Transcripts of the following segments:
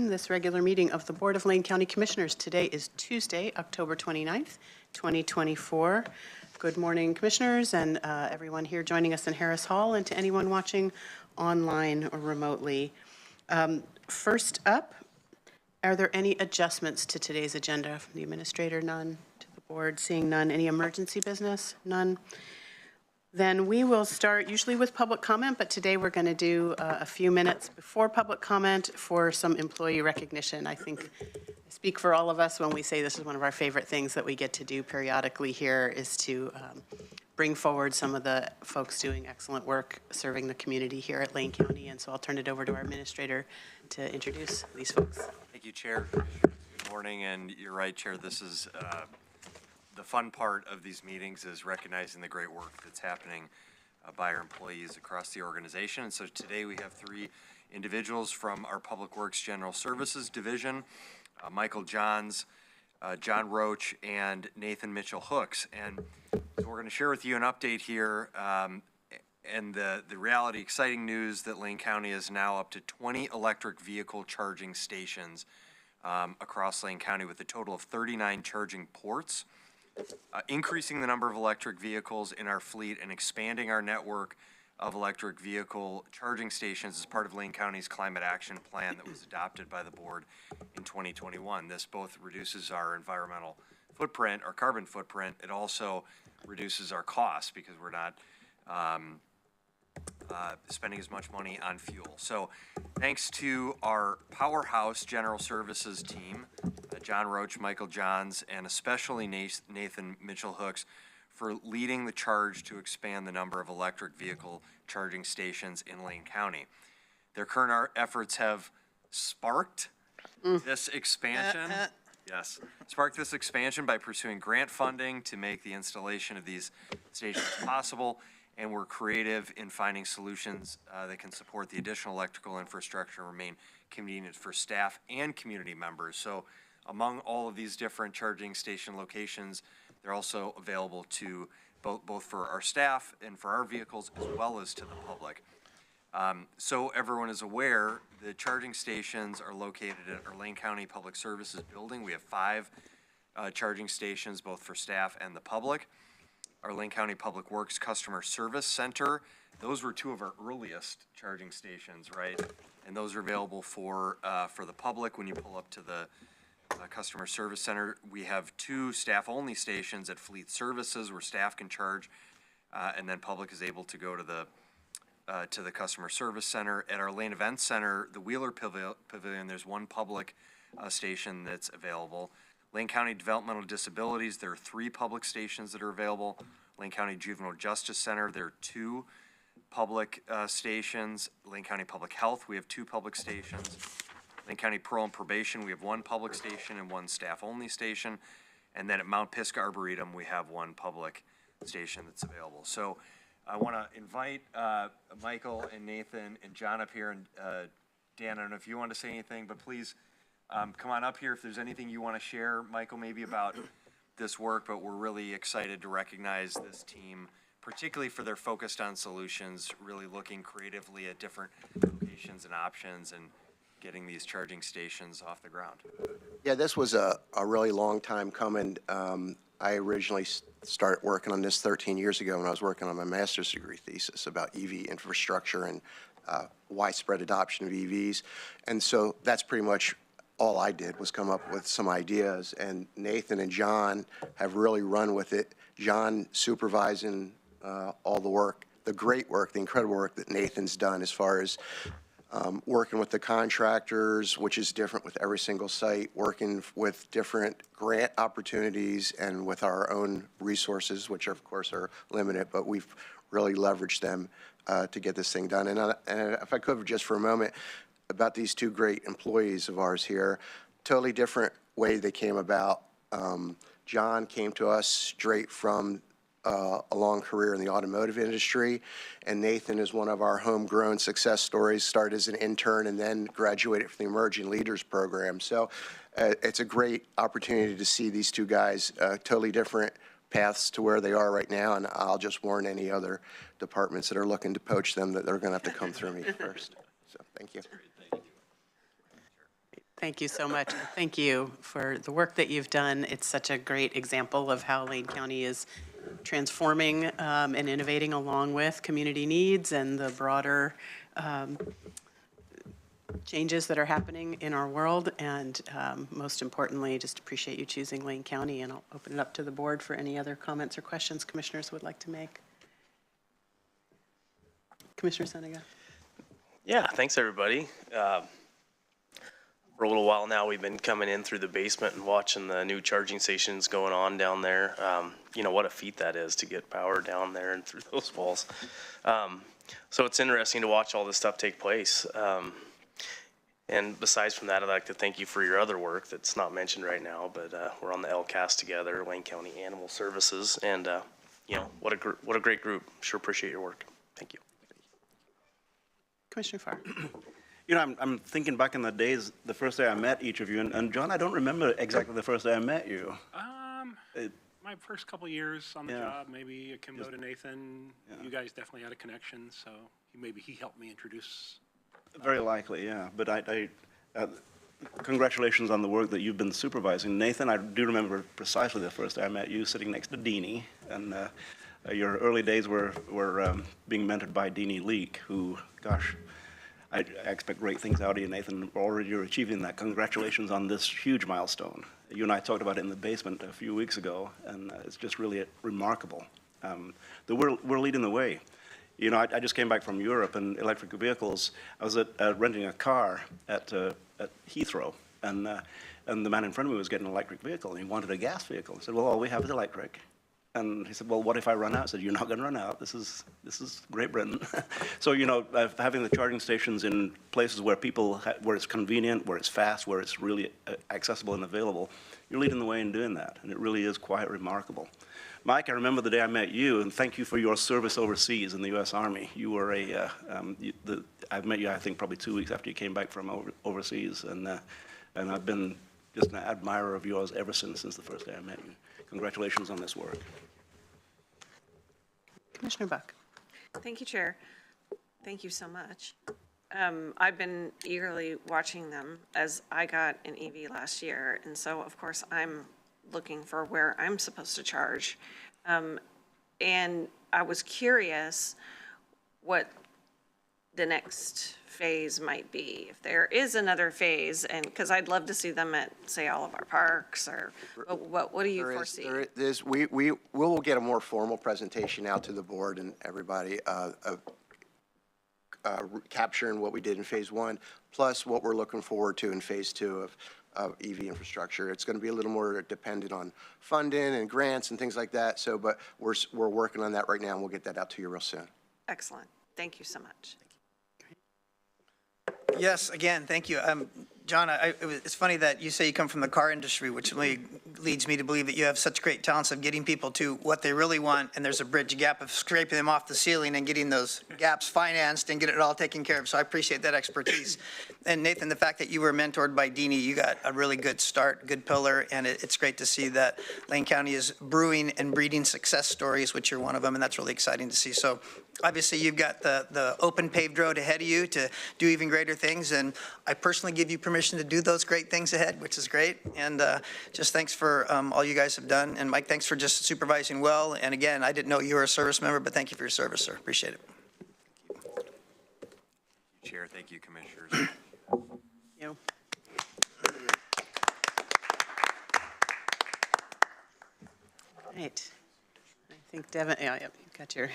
This regular meeting of the Board of Lane County Commissioners. Today is Tuesday, October 29th, 2024. Good morning, Commissioners, and everyone here joining us in Harris Hall, and to anyone watching online or remotely. First up, are there any adjustments to today's agenda from the Administrator? None. To the Board? Seeing none. Any emergency business? None. Then we will start usually with public comment, but today we're going to do a few minutes before public comment for some employee recognition. I think I speak for all of us when we say this is one of our favorite things that we get to do periodically here is to bring forward some of the folks doing excellent work serving the community here at Lane County. And so I'll turn it over to our Administrator to introduce these folks. Thank you, Chair. Good morning, and you're right, Chair. This is the fun part of these meetings is recognizing the great work that's happening by our employees across the organization. And so today we have three individuals from our Public Works General Services Division, Michael Johns, John Roach, and Nathan Mitchell-Hooks. And so we're going to share with you an update here and the reality, exciting news that Lane County is now up to 20 electric vehicle charging stations across Lane County with a total of 39 charging ports. Increasing the number of electric vehicles in our fleet and expanding our network of electric vehicle charging stations is part of Lane County's climate action plan that was adopted by the board in 2021. This both reduces our environmental footprint, our carbon footprint. It also reduces our costs because we're not spending as much money on fuel. So thanks to our powerhouse general services team, John Roach, Michael Johns, and especially Nathan Mitchell-Hooks for leading the charge to expand the number of electric vehicle charging stations in Lane County. Their current efforts have sparked this expansion. Sparked this expansion by pursuing grant funding to make the installation of these stations possible. And we're creative in finding solutions that can support the additional electrical infrastructure and remain convenient for staff and community members. So among all of these different charging station locations, they're also available to both for our staff and for our vehicles as well as to the public. So everyone is aware, the charging stations are located at our Lane County Public Services building. We have 5 charging stations, both for staff and the public. Our Lane County Public Works Customer Service Center, those were 2 of our earliest charging stations, right? And those are available for the public when you pull up to the Customer Service Center. We have 2 staff-only stations at Fleet Services where staff can charge, and then public is able to go to the Customer Service Center. At our Lane Event Center, the Wheeler Pavilion, there's 1 public station that's available. Lane County Developmental Disabilities, there are 3 public stations that are available. Lane County Juvenile Justice Center, there are 2 public stations. Lane County Public Health, we have 2 public stations. Lane County Parole and Probation, we have 1 public station and 1 staff-only station. And then at Mount Pisgah Arboretum, we have 1 public station that's available. So I want to invite Michael and Nathan and John up here. And Dan, I don't know if you want to say anything, but please come on up here if there's anything you want to share, Michael, maybe about this work. But we're really excited to recognize this team, particularly for their focused on solutions, really looking creatively at different locations and options and getting these charging stations off the ground. Yeah, this was a really long time coming. I originally started working on this 13 years ago when I was working on my master's degree thesis about EV infrastructure and widespread adoption of EVs. And so that's pretty much all I did was come up with some ideas, and Nathan and John have really run with it. John supervising all the work, the great work, the incredible work that Nathan's done as far as working with the contractors, which is different with every single site, working with different grant opportunities and with our own resources, which of course are limited, but we've really leveraged them to get this thing done. And if I could just for a moment about these two great employees of ours here, totally different way they came about. John came to us straight from a long career in the automotive industry, and Nathan is one of our homegrown success stories, started as an intern and then graduated from the Emerging Leaders Program. So it's a great opportunity to see these two guys, totally different paths to where they are right now, and I'll just warn any other departments that are looking to poach them that they're going to have to come through me first. So thank you. Thank you so much. Thank you for the work that you've done. It's such a great example of how Lane County is transforming and innovating along with community needs and the broader changes that are happening in our world. And most importantly, just appreciate you choosing Lane County. And I'll open it up to the board for any other comments or questions commissioners would like to make. Commissioner Seniga. Yeah, thanks everybody. For a little while now, we've been coming in through the basement and watching the new charging stations going on down there. You know, what a feat that is to get power down there and through those walls. So it's interesting to watch all this stuff take place. And besides from that, I'd like to thank you for your other work that's not mentioned right now, but we're on the LCAS together, Lane County Animal Services, and you know, what a great group. Sure appreciate your work. Thank you. Commissioner Farr. You know, I'm thinking back in the days, the first day I met each of you, and John, I don't remember exactly the first day I met you. My first couple years on the Yeah. job, maybe Akimbo to Nathan, you guys definitely had a connection, so maybe he helped me introduce. Very likely, yeah. But congratulations on the work that you've been supervising. Nathan, I do remember precisely the first day I met you sitting next to Deanie, and your early days were being mentored by Deanie Leak, who, gosh, I expect great things out of you, Nathan. Already you're achieving that. Congratulations on this huge milestone. You and I talked about it in the basement a few weeks ago, and it's just really remarkable. We're leading the way. You know, I just came back from Europe and electric vehicles. I was renting a car at Heathrow, and the man in front of me was getting an electric vehicle, and he wanted a gas vehicle. I said, well, all we have is electric. And he said, well, what if I run out? I said, you're not going to run out. This is Great Britain. So, you know, having the charging stations in places where where it's convenient, where it's fast, where it's really accessible and available, you're leading the way in doing that. And it really is quite remarkable. Mike, I remember the day I met you, and thank you for your service overseas in the U.S. Army. You were I've met you, I think, probably 2 weeks after you came back from overseas. And I've been just an admirer of yours ever since the first day I met you. Congratulations on this work. Commissioner Buck. Thank you, Chair. Thank you so much. I've been eagerly watching them as I got an EV last year, and so of course I'm looking for where I'm supposed to charge. And I was curious what the next phase might be, if there is another phase, and because I'd love to see them at, say, all of our parks, or what do you foresee? We will get a more formal presentation out to the board and everybody of capturing what we did in phase one, plus what we're looking forward to in phase two of EV infrastructure. It's going to be a little more dependent on funding and grants and things like that. So, but we're working on that right now, and we'll get that out to you real soon. Excellent. Thank you so much. Yes, again, thank you. John, it's funny that you say you come from the car industry, which really leads me to believe that you have such great talents of getting people to what they really want, and there's a bridge gap of scraping them off the ceiling and getting those gaps financed and get it all taken care of. So I appreciate that expertise. And Nathan, the fact that you were mentored by Deanie, you got a really good start, good pillar, and it's great to see that Lane County is brewing and breeding success stories, which you're one of them, and that's really exciting to see. So obviously you've got the open paved road ahead of you to do even greater things, and I personally give you permission to do those great things ahead, which is great. And just thanks for all you guys have done. And Mike, thanks for just supervising well. And again, I didn't know you were a service member, but thank you for your service, sir. Appreciate it. Chair, thank you, commissioners. Thank you. Right. I think Devin, yeah, you've got your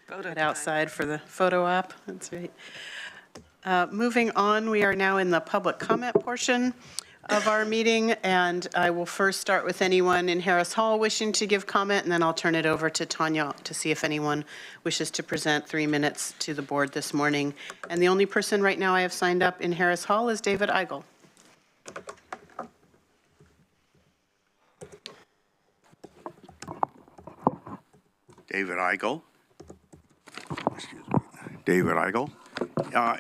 Photo head time. outside for the photo op. That's right. Moving on, we are now in the public comment portion of our meeting, and I will first start with anyone in Harris Hall wishing to give comment, and then I'll turn it over to Tanya to see if anyone wishes to present 3 minutes to the board this morning. And the only person right now I have signed up in Harris Hall is David Eigel. David Eigel. Excuse me. David Eigel.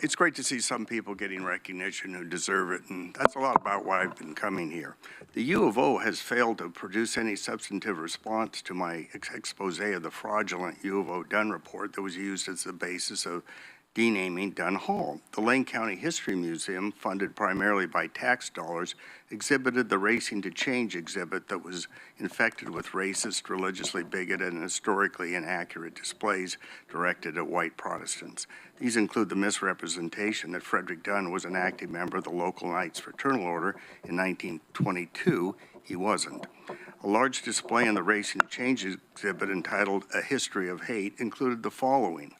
It's great to see some people getting recognition who deserve it, and that's a lot about why I've been coming here. The U of O has failed to produce any substantive response to my expose of the fraudulent U of O Dunn report that was used as the basis of denaming Dunn Hall. The Lane County History Museum, funded primarily by tax dollars, exhibited the Racing to Change exhibit that was infected with racist, religiously bigoted, and historically inaccurate displays directed at white Protestants. These include the misrepresentation that Frederick Dunn was an active member of the local Knights Fraternal Order in 1922. He wasn't. A large display in the Racing to Change exhibit entitled A History of Hate included the following.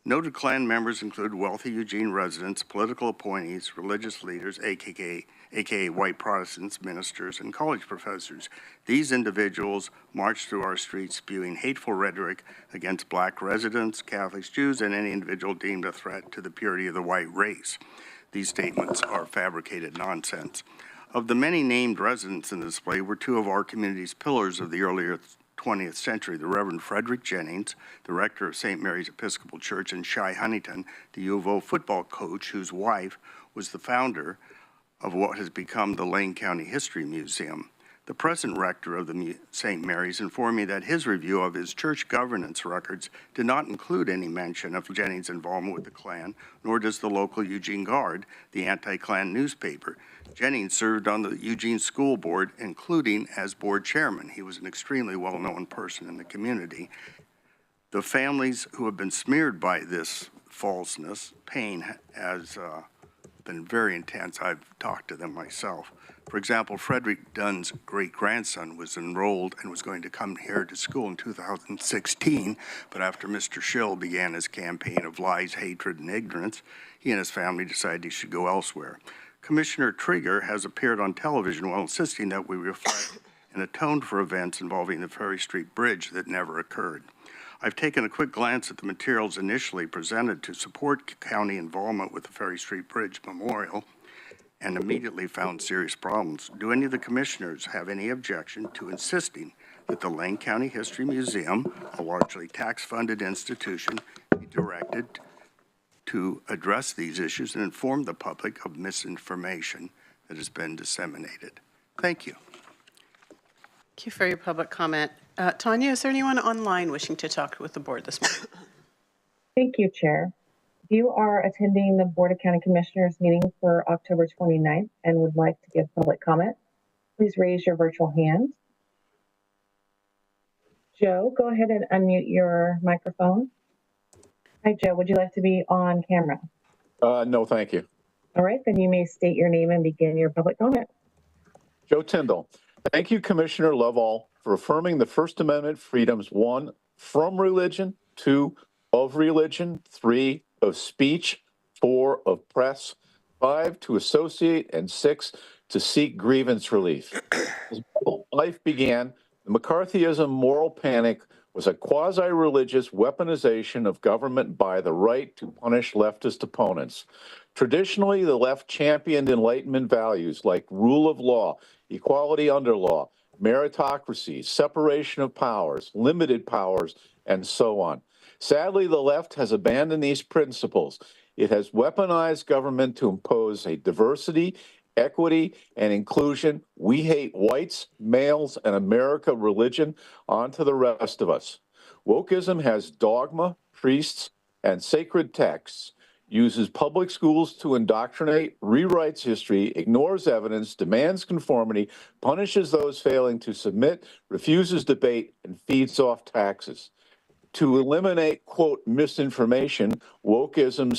Noted Klan members include wealthy Eugene residents, political appointees, religious leaders, aka white Protestants, ministers, and college professors. These individuals marched through our streets spewing hateful rhetoric against black residents, Catholics, Jews, and any individual deemed a threat to the purity of the white race. These statements are fabricated nonsense. Of the many named residents in the display were 2 of our community's pillars of the earlier 20th century, the Reverend Frederick Jennings, the rector of St. Mary's Episcopal Church, and Shai Huntington, the U of O football coach whose wife was the founder of what has become the Lane County History Museum. The present rector of the St. Mary's informed me that his review of his church governance records did not include any mention of Jennings' involvement with the Klan, nor does the local Eugene Guard, the anti-Klan newspaper. Jennings served on the Eugene School Board, including as board chairman. He was an extremely well-known person in the community. The families who have been smeared by this falseness, pain has been very intense. I've talked to them myself. For example, Frederick Dunn's great-grandson was enrolled and was going to come here to school in 2016, but after Mr. Schill began his campaign of lies, hatred, and ignorance, he and his family decided he should go elsewhere. Commissioner Trigger has appeared on television while insisting that we reflect and atone for events involving the Ferry Street Bridge that never occurred. I've taken a quick glance at the materials initially presented to support county involvement with the Ferry Street Bridge Memorial and immediately found serious problems. Do any of the commissioners have any objection to insisting that the Lane County History Museum, a largely tax-funded institution, be directed to address these issues and inform the public of misinformation that has been disseminated? Thank you. Thank you for your public comment. Tanya, is there anyone online wishing to talk with the board this morning? Thank you, Chair. If you are attending the Board of County Commissioners meeting for October 29th and would like to give public comment, please raise your virtual hand. Joe, go ahead and unmute your microphone. Hi, Joe. Would you like to be on camera? No, thank you. All right, then you may state your name and begin your public comment. Joe Tyndall. Thank you, Commissioner Lovall, for affirming the First Amendment freedoms: 1, from religion; 2, of religion; 3, of speech; 4, of press; 5, to associate; and 6, to seek grievance relief. As life began, the McCarthyism moral panic was a quasi-religious weaponization of government by the right to punish leftist opponents. Traditionally, the left championed Enlightenment values like rule of law, equality under law, meritocracy, separation of powers, limited powers, and so on. Sadly, the left has abandoned these principles. It has weaponized government to impose a diversity, equity, and inclusion, we hate whites, males, and America religion onto the rest of us. Wokeism has dogma, priests, and sacred texts, uses public schools to indoctrinate, rewrites history, ignores evidence, demands conformity, punishes those failing to submit, refuses debate, and feeds off taxes. To eliminate, quote, misinformation, wokeism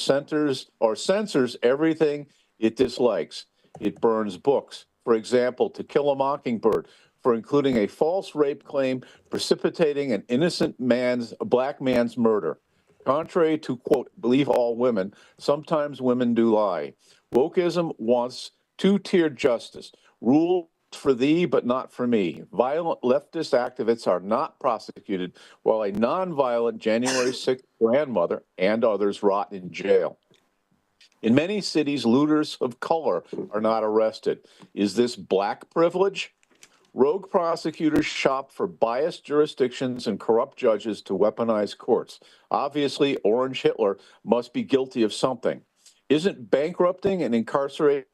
censors everything it dislikes. It burns books. For example, To Kill a Mockingbird, for including a false rape claim precipitating an innocent black man's murder. Contrary to, quote, believe all women, sometimes women do lie. Wokeism wants two-tiered justice. Rule for thee, but not for me. Violent leftist activists are not prosecuted, while a nonviolent January 6th grandmother and others rot in jail. In many cities, looters of color are not arrested. Is this black privilege? Rogue prosecutors shop for biased jurisdictions and corrupt judges to weaponize courts. Obviously, Orange Hitler must be guilty of something. Isn't bankrupting and incarcerating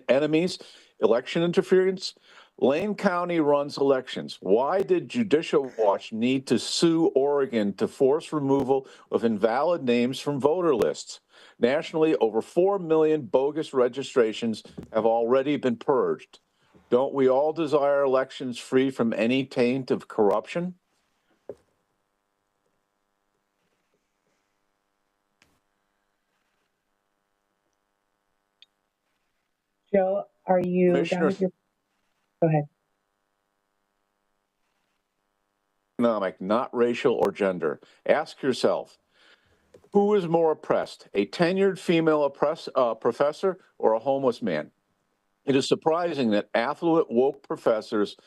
enemies election interference? Lane County runs elections. Why did Judicial Watch need to sue Oregon to force removal of invalid names from voter lists? Nationally, over 4 million bogus registrations have already been purged. Don't we all desire elections free from any taint of corruption? Joe, are you done Commissioner- with your? Go ahead. Economic, not racial or gender. Ask yourself, who is more oppressed, a tenured female professor or a homeless man? It is surprising that affluent woke professors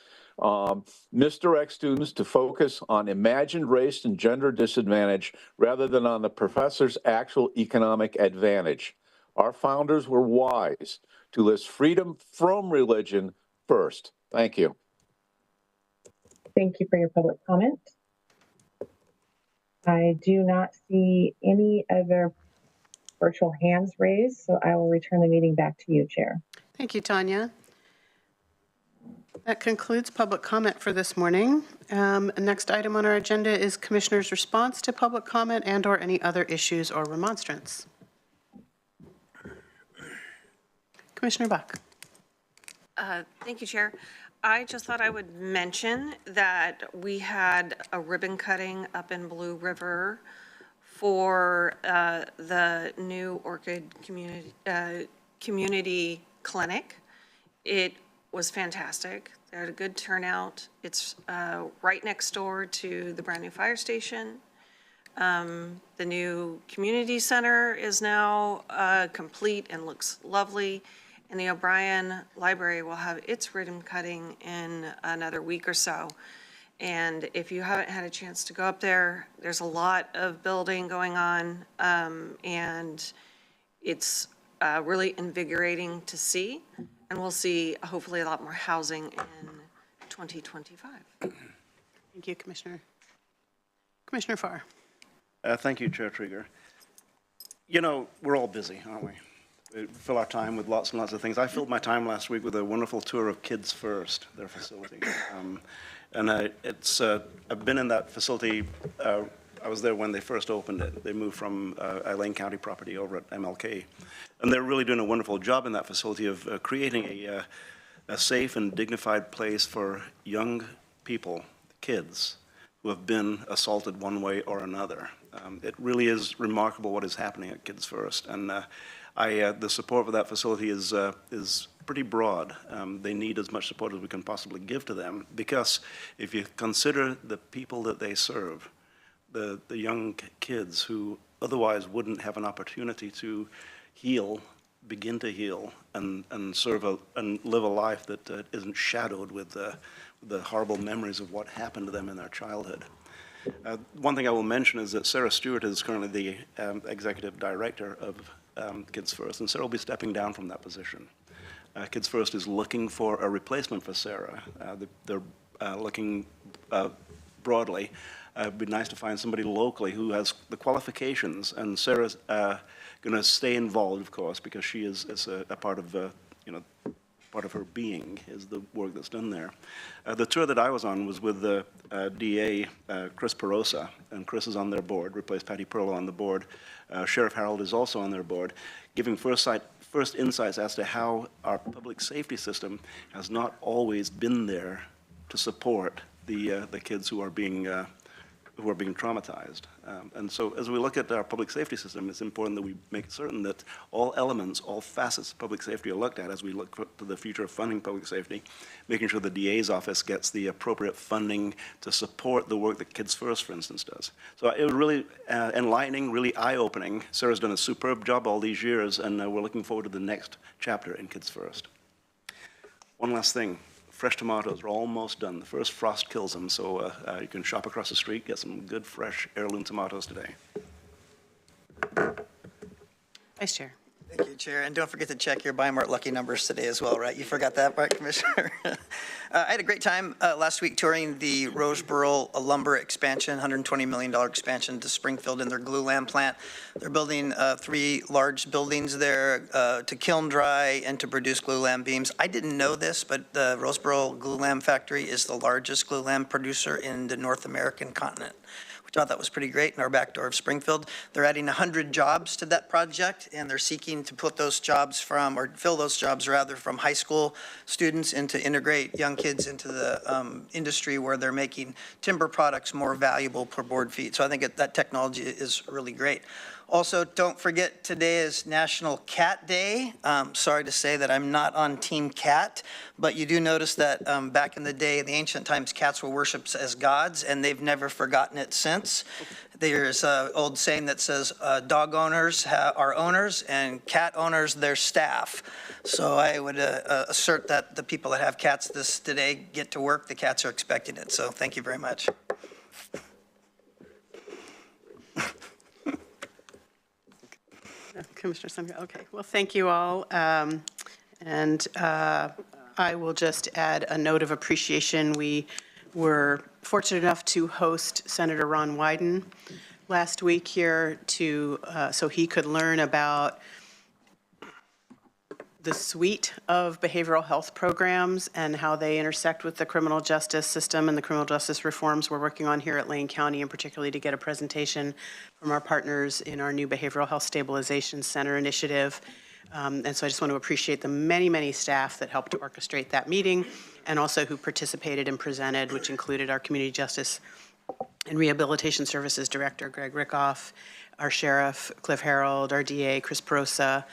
misdirect students to focus on imagined race and gender disadvantage rather than on the professor's actual economic advantage. Our founders were wise to list freedom from religion first. Thank you. Thank you for your public comment. I do not see any other virtual hands raised, so I will return the meeting back to you, Chair. Thank you, Tanya. That concludes public comment for this morning. Next item on our agenda is Commissioner's response to public comment and/or any other issues or remonstrance. Commissioner Buck. Thank you, Chair. I just thought I would mention that we had a ribbon cutting up in Blue River for the new Orchid Community Clinic. It was fantastic. They had a good turnout. It's right next door to the brand new fire station. The new community center is now complete and looks lovely. And the O'Brien Library will have its ribbon cutting in another week or so. And if you haven't had a chance to go up there, there's a lot of building going on, and it's really invigorating to see. And we'll see hopefully a lot more housing in 2025. Thank you, Commissioner. Commissioner Farr. Thank you, Chair Trieger. You know, we're all busy, aren't we? We fill our time with lots and lots of things. I filled my time last week with a wonderful tour of Kids First, their facility. I've been in that facility. I was there when they first opened it. They moved from a Lane County property over at MLK. And they're really doing a wonderful job in that facility of creating a safe and dignified place for young people, kids, who have been assaulted one way or another. It really is remarkable what is happening at Kids First. And the support for that facility is pretty broad. They need as much support as we can possibly give to them, because if you consider the people that they serve, the young kids who otherwise wouldn't have an opportunity to heal, begin to heal, and live a life that isn't shadowed with the horrible memories of what happened to them in their childhood. One thing I will mention is that Sarah Stewart is currently the executive director of Kids First, and Sarah will be stepping down from that position. Kids First is looking for a replacement for Sarah. They're looking broadly. It'd be nice to find somebody locally who has the qualifications, and Sarah's going to stay involved, of course, because she is a part of part of her being is the work that's done there. The tour that I was on was with the DA, Chris Perosa, and Chris is on their board, replaced Patty Perlow on the board. Sheriff Harold is also on their board, giving first insights as to how our public safety system has not always been there to support the kids who are being who are being traumatized. And so as we look at our public safety system, it's important that we make certain that all elements, all facets of public safety are looked at as we look to the future of funding public safety, making sure the DA's office gets the appropriate funding to support the work that Kids First, for instance, does. So it was really enlightening, really eye-opening. Sarah's done a superb job all these years, and we're looking forward to the next chapter in Kids First. One last thing. Fresh tomatoes are almost done. The first frost kills them, so you can shop across the street, get some good, fresh heirloom tomatoes today. Vice Chair. Thank you, Chair. And don't forget to check your Bi-Mart lucky numbers today as well, right? You forgot that part, Commissioner? I had a great time last week touring the Roseboro lumber expansion, $120 million expansion to Springfield in their glulam plant. They're building 3 large buildings there to kiln dry and to produce glulam beams. I didn't know this, but the Roseboro glulam factory is the largest glulam producer in the North American continent. I thought that was pretty great in our back door of Springfield. They're adding 100 jobs to that project, and they're seeking to put those jobs from, or fill those jobs rather, from high school students and to integrate young kids into the industry where they're making timber products more valuable per board feet. So I think that technology is really great. Also, don't forget today is National Cat Day. Sorry to say that I'm not on Team Cat, but you do notice that back in the day, in the ancient times, cats were worshipped as gods, and they've never forgotten it since. There's an old saying that says dog owners are owners and cat owners their staff. So I would assert that the people that have cats today get to work. The cats are expecting it. So thank you very much. Commissioner Sundgaard, okay. Well, thank you all. I will just add a note of appreciation. We were fortunate enough to host Senator Ron Wyden last week here so he could learn about the suite of behavioral health programs and how they intersect with the criminal justice system and the criminal justice reforms we're working on here at Lane County, and particularly to get a presentation from our partners in our new Behavioral Health Stabilization Center initiative. And so I just want to appreciate the many, many staff that helped to orchestrate that meeting and also who participated and presented, which included our Community Justice and Rehabilitation Services Director, Greg Rickoff, our Sheriff, Cliff Harold, our DA, Chris Perosa,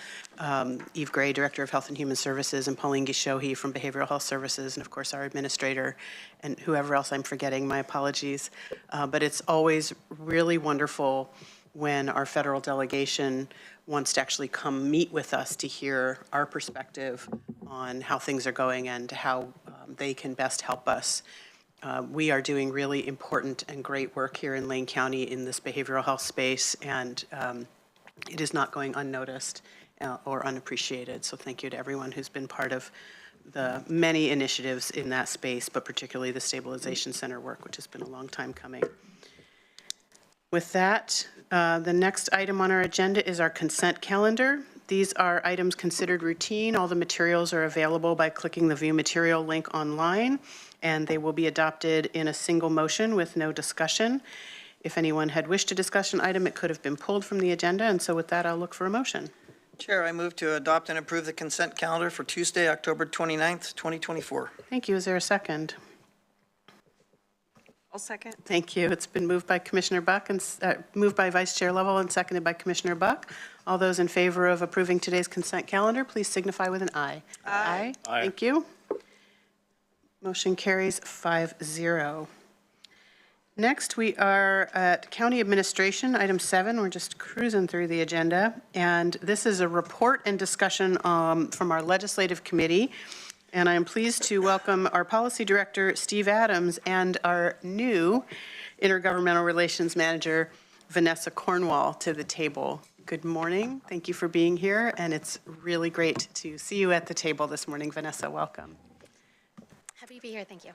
Eve Gray, Director of Health and Human Services, and Pauline Gishohi from Behavioral Health Services, and of course our administrator, and whoever else I'm forgetting, my apologies. But it's always really wonderful when our federal delegation wants to actually come meet with us to hear our perspective on how things are going and how they can best help us. We are doing really important and great work here in Lane County in this behavioral health space, and it is not going unnoticed or unappreciated. So thank you to everyone who's been part of the many initiatives in that space, but particularly the Stabilization Center work, which has been a long time coming. With that, the next item on our agenda is our consent calendar. These are items considered routine. All the materials are available by clicking the View Material link online, and they will be adopted in a single motion with no discussion. If anyone had wished to discuss an item, it could have been pulled from the agenda, and so with that, I'll look for a motion. Chair, I move to adopt and approve the consent calendar for Tuesday, October 29th, 2024. Thank you. Is there a second? I'll second. Thank you. It's been moved by Commissioner Buck and moved by Vice Chair Lovell and seconded by Commissioner Buck. All those in favor of approving today's consent calendar, please signify with an aye. Aye. Aye. Thank you. Motion carries 5-0. Next, we are at County Administration, item 7. We're just cruising through the agenda. And this is a report and discussion from our legislative committee. And I am pleased to welcome our Policy Director, Steve Adams, and our new Intergovernmental Relations Manager, Vanessa Cornwall, to the table. Good morning. Thank you for being here. And it's really great to see you at the table this morning. Vanessa, welcome. Happy to be here. Thank you.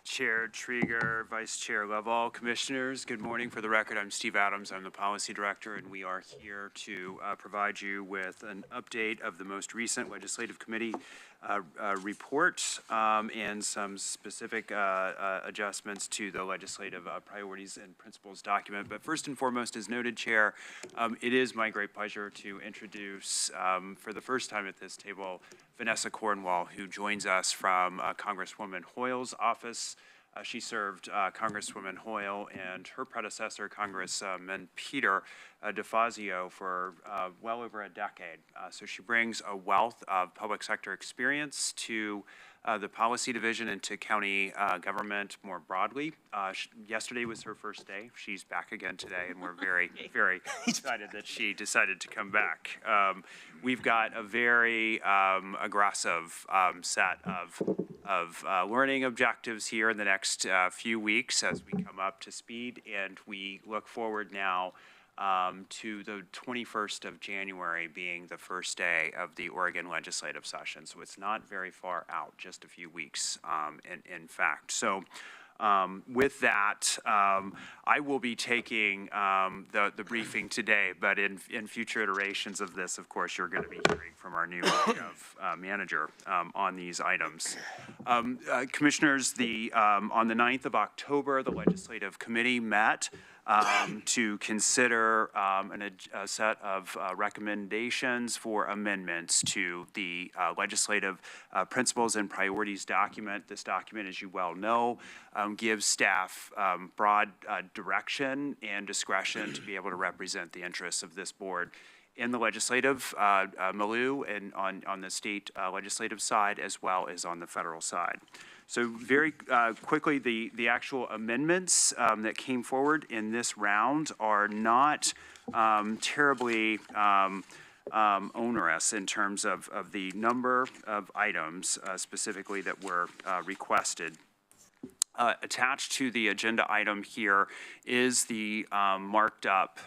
Chair Trieger, Vice Chair Lovell, Commissioners, good morning. For the record, I'm Steve Adams. I'm the Policy Director, and we are here to provide you with an update of the most recent Legislative Committee report and some specific adjustments to the legislative priorities and principles document. But first and foremost, as noted, Chair, it is my great pleasure to introduce for the first time at this table Vanessa Cornwall, who joins us from Congresswoman Hoyle's office She served Congresswoman Hoyle and her predecessor, Congressman Peter DeFazio, for well over a decade. So she brings a wealth of public sector experience to the policy division and to county government more broadly. Yesterday was her first day. She's back again today, and we're very, very excited that she decided to come back. We've got a very aggressive set of learning objectives here in the next few weeks as we come up to speed, and we look forward now to the 21st of January being the first day of the Oregon legislative session. So it's not very far out, just a few weeks in fact. So with that, I will be taking the briefing today, but in future iterations of this, of course, you're going to be hearing from our new manager on these items. Commissioners, on the 9th of October, the Legislative Committee met to consider a set of recommendations for amendments to the legislative principles and priorities document. This document, as you well know, gives staff broad direction and discretion to be able to represent the interests of this board in the legislative milieu and on the state legislative side, as well as on the federal side. So very quickly, the actual amendments that came forward in this round are not terribly onerous in terms of the number of items specifically that were requested. Attached to the agenda item here is the marked up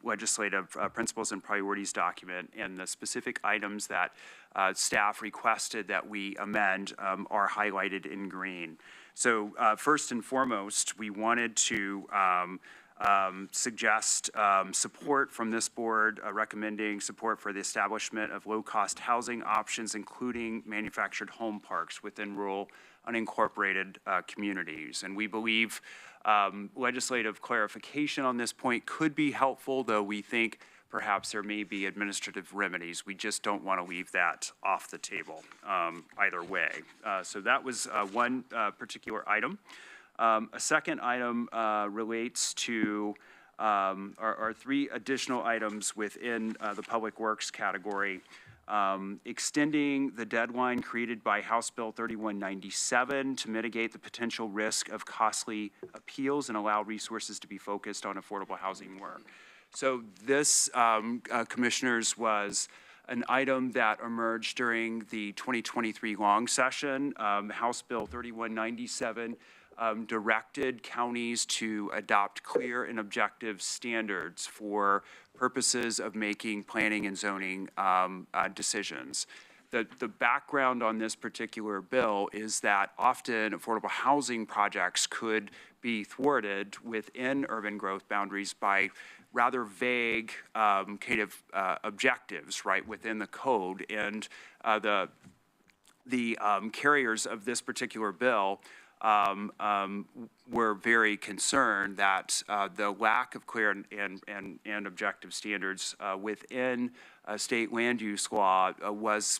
legislative principles and priorities document, and the specific items that staff requested that we amend are highlighted in green. So first and foremost, we wanted to suggest support from this board, recommending support for the establishment of low-cost housing options, including manufactured home parks within rural unincorporated communities. And we believe legislative clarification on this point could be helpful, though we think perhaps there may be administrative remedies. We just don't want to leave that off the table either way. So that was one particular item. A second item relates to our three additional items within the Public Works category. Extending the deadline created by House Bill 3197 to mitigate the potential risk of costly appeals and allow resources to be focused on affordable housing work. So this, commissioners, was an item that emerged during the 2023 long session. House Bill 3197 directed counties to adopt clear and objective standards for purposes of making planning and zoning decisions. The background on this particular bill is that often affordable housing projects could be thwarted within urban growth boundaries by rather vague kind of objectives, right, within the code. And the carriers of this particular bill were very concerned that the lack of clear and objective standards within state land use law was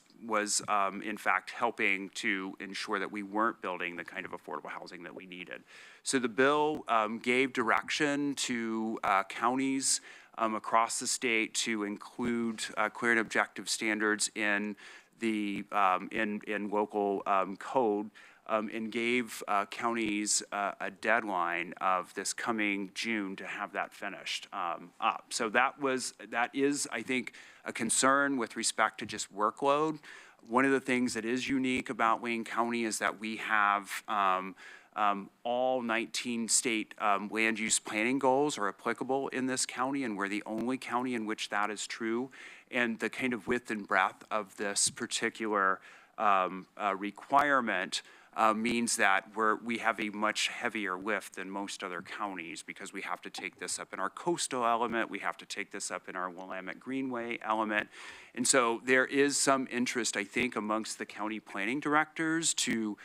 in fact helping to ensure that we weren't building the kind of affordable housing that we needed. So the bill gave direction to counties across the state to include clear and objective standards in the in local code. And gave counties a deadline of this coming June to have that finished up. So that is, I think, a concern with respect to just workload. One of the things that is unique about Wayne County is that we have all 19 state land use planning goals are applicable in this county, and we're the only county in which that is true. And the kind of width and breadth of this particular requirement means that we have a much heavier lift than most other counties, because we have to take this up in our coastal element, we have to take this up in our Willamette Greenway element. And so there is some interest, I think, amongst the county planning directors to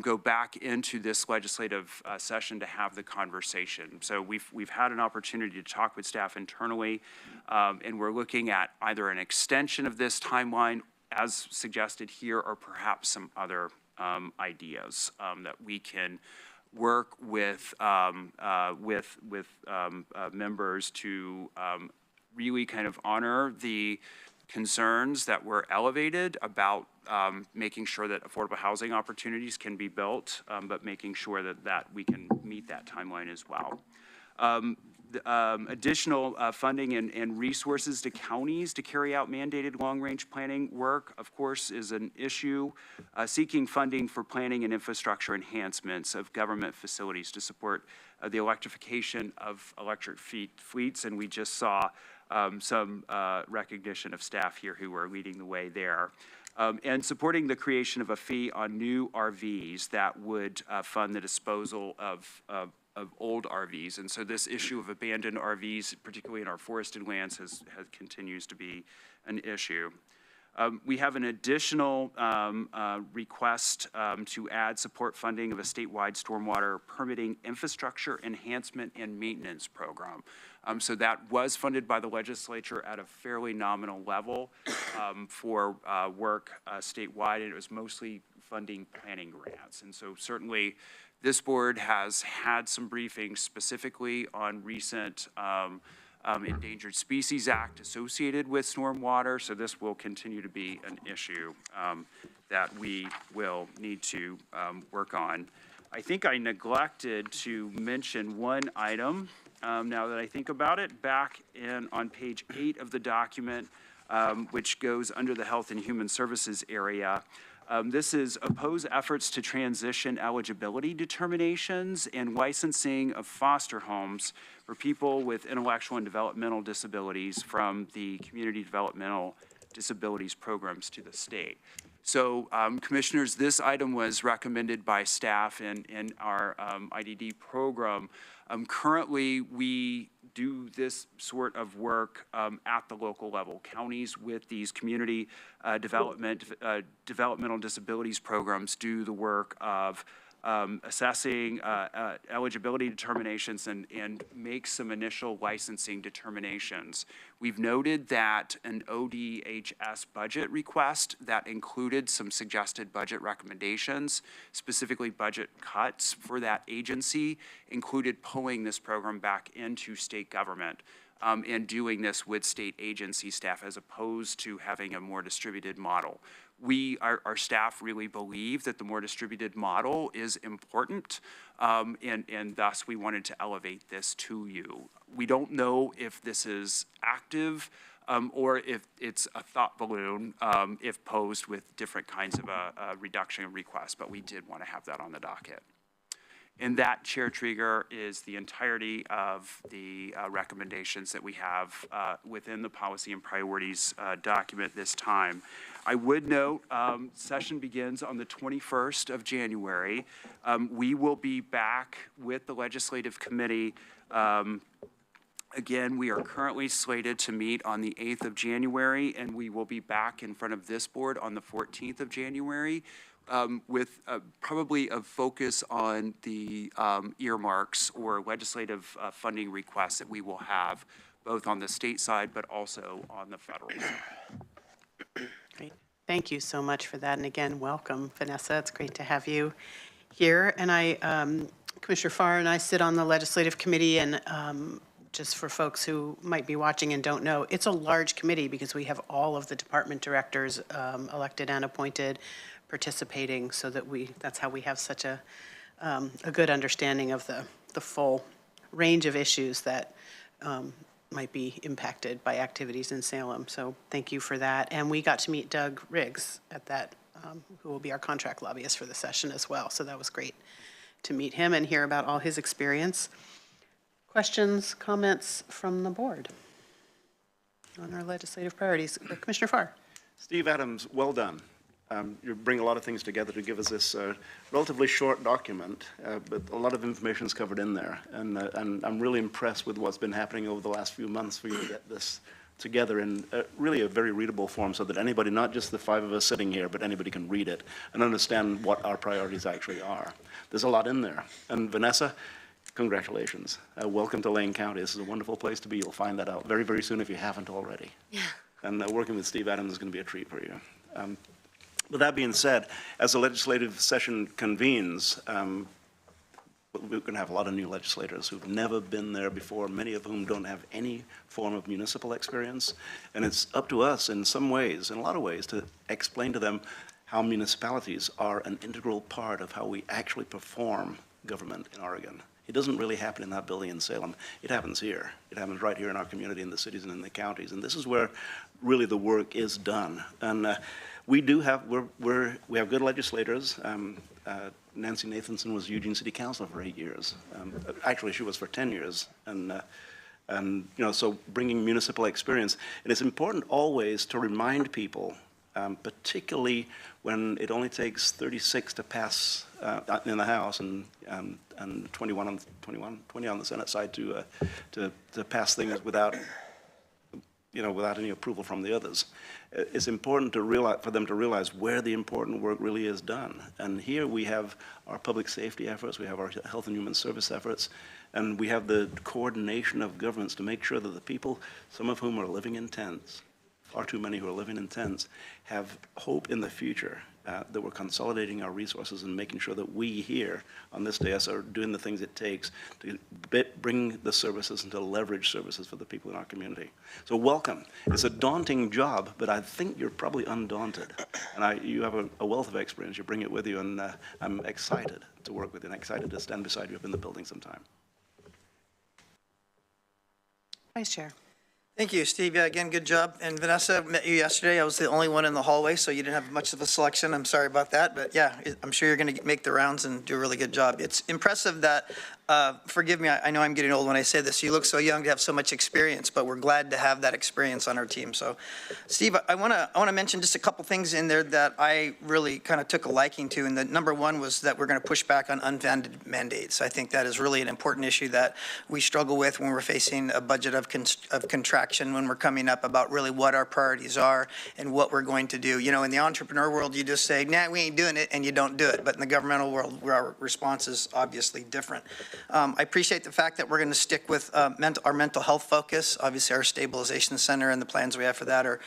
go back into this legislative session to have the conversation. So we've had an opportunity to talk with staff internally, and we're looking at either an extension of this timeline as suggested here, or perhaps some other ideas that we can work with members to really kind of honor the concerns that were elevated about making sure that affordable housing opportunities can be built, but making sure that we can meet that timeline as well. Additional funding and resources to counties to carry out mandated long-range planning work, of course, is an issue. Seeking funding for planning and infrastructure enhancements of government facilities to support the electrification of electric fleets, and we just saw some recognition of staff here who are leading the way there. And supporting the creation of a fee on new RVs that would fund the disposal of old RVs. And so this issue of abandoned RVs, particularly in our forested lands, continues to be an issue. We have an additional request to add support funding of a statewide stormwater permitting infrastructure enhancement and maintenance program. So that was funded by the legislature at a fairly nominal level for work statewide, and it was mostly funding planning grants. And so certainly this board has had some briefings specifically on recent Endangered Species Act associated with stormwater, so this will continue to be an issue that we will need to work on. I think I neglected to mention one item, now that I think about it, back on page 8 of the document, which goes under the Health and Human Services area. This is oppose efforts to transition eligibility determinations and licensing of foster homes for people with intellectual and developmental disabilities from the Community Developmental Disabilities Programs to the state. So, Commissioners, this item was recommended by staff in our IDD program. Currently, we do this sort of work at the local level. Counties with these community developmental disabilities programs do the work of assessing eligibility determinations and make some initial licensing determinations. We've noted that an ODHS budget request that included some suggested budget recommendations, specifically budget cuts for that agency, included pulling this program back into state government. And doing this with state agency staff as opposed to having a more distributed model. Our staff really believe that the more distributed model is important, and thus we wanted to elevate this to you. We don't know if this is active or if it's a thought balloon if posed with different kinds of a reduction request, but we did want to have that on the docket. And that, Chair Trieger, is the entirety of the recommendations that we have within the policy and priorities document this time. I would note, session begins on the 21st of January. We will be back with the Legislative Committee. Again, we are currently slated to meet on the 8th of January, and we will be back in front of this board on the 14th of January. With probably a focus on the earmarks or legislative funding requests that we will have both on the state side but also on the federal side. Great. Thank you so much for that. And again, welcome, Vanessa. It's great to have you here. And Commissioner Farr and I sit on the Legislative Committee, and just for folks who might be watching and don't know, it's a large committee because we have all of the department directors elected and appointed participating, so that that's how we have such a good understanding of the full range of issues that might be impacted by activities in Salem. So thank you for that. And we got to meet Doug Riggs at that, who will be our contract lobbyist for the session as well. So that was great to meet him and hear about all his experience. Questions, comments from the board on our legislative priorities? Commissioner Farr. Steve Adams, well done. You bring a lot of things together to give us this relatively short document, but a lot of information is covered in there. And I'm really impressed with what's been happening over the last few months for you to get this together in really a very readable form so that anybody, not just the 5 of us sitting here, but anybody can read it and understand what our priorities actually are. There's a lot in there. And Vanessa, congratulations. Welcome to Lane County. This is a wonderful place to be. You'll find that out very, very soon if you haven't already. Yeah. And working with Steve Adams is going to be a treat for you. With that being said, as the legislative session convenes, we're going to have a lot of new legislators who've never been there before, many of whom don't have any form of municipal experience. And it's up to us in some ways, in a lot of ways, to explain to them how municipalities are an integral part of how we actually perform government in Oregon. It doesn't really happen in that building in Salem. It happens here. It happens right here in our community, in the cities and in the counties. And this is where really the work is done. And we do have, we have good legislators. Nancy Nathanson was Eugene City Councilor for 8 years. Actually, she was for 10 years. And so bringing municipal experience. And it's important always to remind people, particularly when it only takes 36 to pass in the House and 20 on the Senate side to pass things without any approval from the others. It's important for them to realize where the important work really is done. And here we have our public safety efforts, we have our health and human service efforts, and we have the coordination of governments to make sure that the people, some of whom are living in tents, far too many who are living in tents, have hope in the future, that we're consolidating our resources and making sure that we here on this dais are doing the things it takes to bring the services and to leverage services for the people in our community. So welcome. It's a daunting job, but I think you're probably undaunted. And you have a wealth of experience. You bring it with you, and I'm excited to work with you and excited to stand beside you up in the building sometime. Vice Chair. Thank you, Steve. Yeah, again, good job. And Vanessa, met you yesterday. I was the only one in the hallway, so you didn't have much of a selection. I'm sorry about that. But yeah, I'm sure you're going to make the rounds and do a really good job. It's impressive that, forgive me, I know I'm getting old when I say this. You look so young to have so much experience, but we're glad to have that experience on our team. So, Steve, I want to mention just a couple things in there that I really kind of took a liking to. And the number one was that we're going to push back on unfunded mandates. I think that is really an important issue that we struggle with when we're facing a budget of contraction, when we're coming up about really what our priorities are and what we're going to do. You know, in the entrepreneur world, you just say, nah, we ain't doing it, and you don't do it. But in the governmental world, where our response is obviously different. I appreciate the fact that we're going to stick with our mental health focus. Obviously, our stabilization center and the plans we have for that are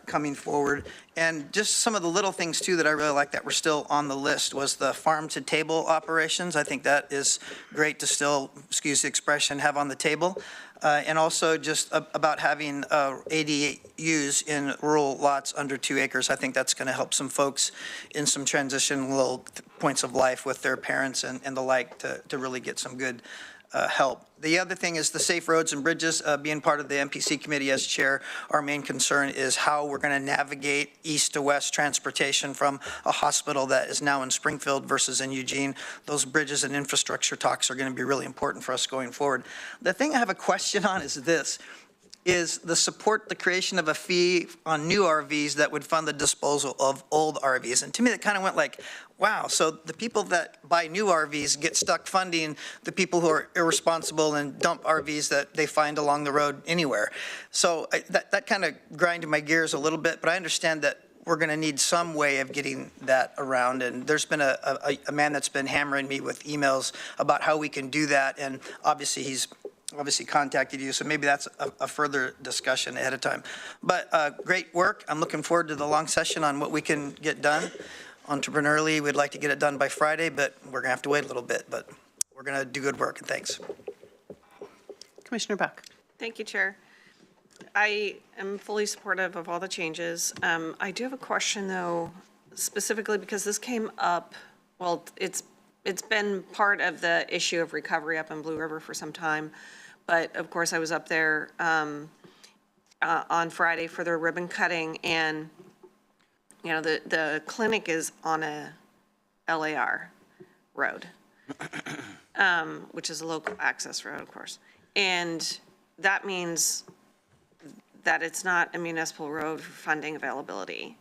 coming forward. And just some of the little things, too, that I really like that were still on the list was the farm-to-table operations. I think that is great to still, excuse the expression, have on the table. And also just about having ADUs in rural lots under 2 acres. I think that's going to help some folks in some transitional points of life with their parents and the like to really get some good help. The other thing is the safe roads and bridges. Being part of the MPC committee as chair, our main concern is how we're going to navigate east to west transportation from a hospital that is now in Springfield versus in Eugene. Those bridges and infrastructure talks are going to be really important for us going forward. The thing I have a question on is this. Is the creation of a fee on new RVs that would fund the disposal of old RVs. And to me, that kind of went like, wow, so the people that buy new RVs get stuck funding the people who are irresponsible and dump RVs that they find along the road anywhere. So that kind of grinded my gears a little bit, but I understand that we're going to need some way of getting that around. And there's been a man that's been hammering me with emails about how we can do that. And obviously he's contacted you, so maybe that's a further discussion ahead of time. But great work. I'm looking forward to the long session on what we can get done. Entrepreneurially, we'd like to get it done by Friday, but we're going to have to wait a little bit. But we're going to do good work, and thanks. Commissioner Buck. Thank you, Chair. I am fully supportive of all the changes. I do have a question, though, specifically because this came up, well, it's been part of the issue of recovery up in Blue River for some time. But of course, I was up there on Friday for their ribbon cutting, and you know, the clinic is on a LAR road, which is a local access road, of course. And that means that it's not a municipal road for funding availability.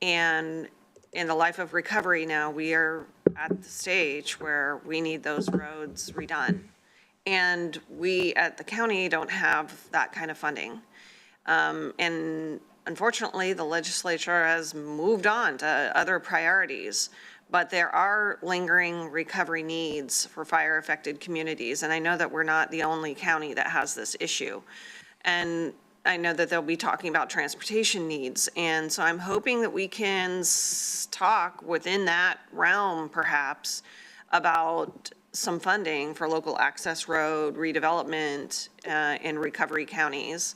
And in the life of recovery now, we are at the stage where we need those roads redone. And we at the county don't have that kind of funding. And unfortunately, the legislature has moved on to other priorities, but there are lingering recovery needs for fire-affected communities. And I know that we're not the only county that has this issue. And I know that they'll be talking about transportation needs. And so I'm hoping that we can talk within that realm, perhaps, about some funding for local access road redevelopment in recovery counties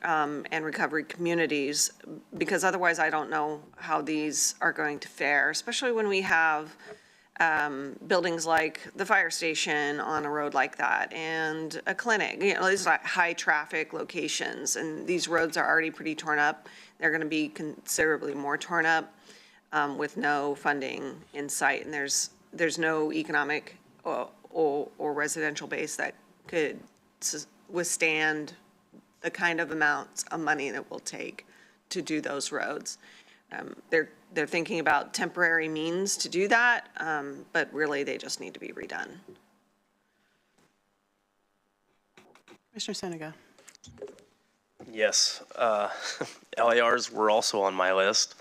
and recovery communities, because otherwise I don't know how these are going to fare, especially when we have buildings like the fire station on a road like that and a clinic. You know, these are like high traffic locations, and these roads are already pretty torn up. They're going to be considerably more torn up with no funding in sight, and there's no economic or residential base that could withstand the kind of amounts of money that will take to do those roads. They're thinking about temporary means to do that, but really they just need to be redone. Commissioner Senega. Yes, LARs were also on my list,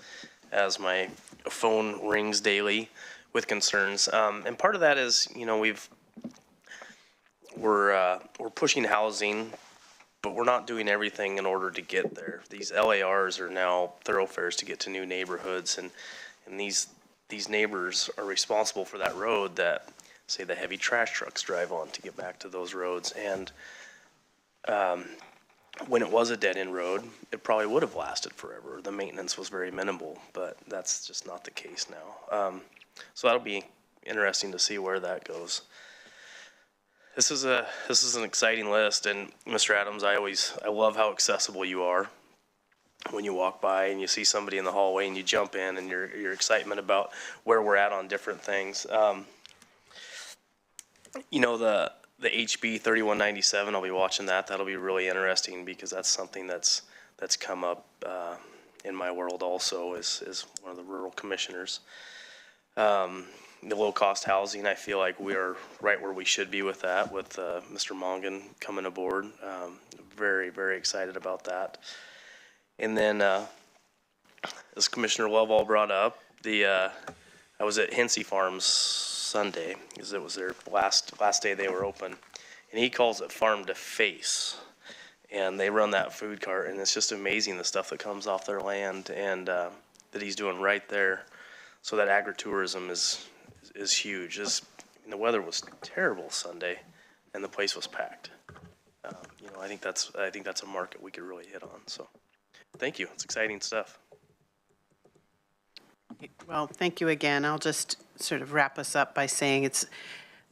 as my phone rings daily with concerns. And part of that is, you know, we're pushing housing, but we're not doing everything in order to get there. These LARs are now thoroughfares to get to new neighborhoods, and these neighbors are responsible for that road that, say, the heavy trash trucks drive on to get back to those roads. And when it was a dead-end road, it probably would have lasted forever. The maintenance was very minimal, but that's just not the case now. So that'll be interesting to see where that goes. This is an exciting list, and Mr. Adams, I love how accessible you are. When you walk by and you see somebody in the hallway and you jump in, and your excitement about where we're at on different things. You know, the HB 3197, I'll be watching that. That'll be really interesting, because that's something that's come up in my world also as one of the rural commissioners. The low-cost housing, I feel like we're right where we should be with that, with Mr. Mongan coming aboard. Very, very excited about that. And then, as Commissioner Lovell brought up, I was at Hensey Farms Sunday, because it was their last day they were open, and he calls it farm to face. And they run that food cart, and it's just amazing the stuff that comes off their land, and that he's doing right there. So that agritourism is huge. The weather was terrible Sunday, and the place was packed. You know, I think that's a market we could really hit on. So, thank you. It's exciting stuff. Well, thank you again. I'll just sort of wrap us up by saying